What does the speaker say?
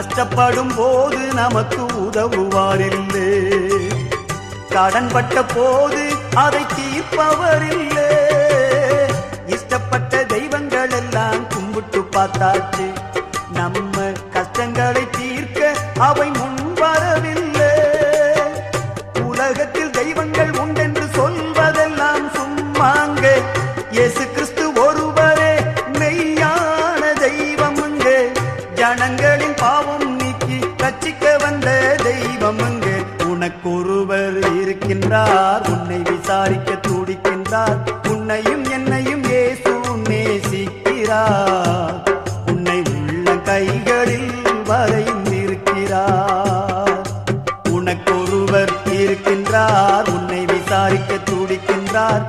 கஷ்டப்படும் போது நமக்கு உதவுவாரில்லை, கடன்பட்ட போது அதை தீர்ப்பவரில்லை. இஷ்டப்பட்ட தெய்வங்கள் எல்லாம் கும்பிட்டு பார்த்தாச்சு, நம்ம கஷ்டங்களை தீர்க்க அவை முன்வரவில்லை. உலகத்தில் தெய்வங்கள் உண்டென்று சொல்வதெல்லாம் சும்மாங்க, இயேசு கிறிஸ்து ஒருவரே மெய்யான தெய்வமுங்க. ஜனங்களின் பாவம் நீக்கி ரட்சிக்க வந்த தெய்வமுங்க. உனக்கொருவர் இருக்கின்றார், உன்னை விசாரிக்க துடிக்கின்றார். உன்னையும் என்னையும் இயேசு நேசிக்கிறார், உன்னை உள்ள கைகளில் வரைந்திருக்கிறார். உனக்கொருவர் இருக்கின்றார், உன்னை விசாரிக்க துடிக்கின்றார்.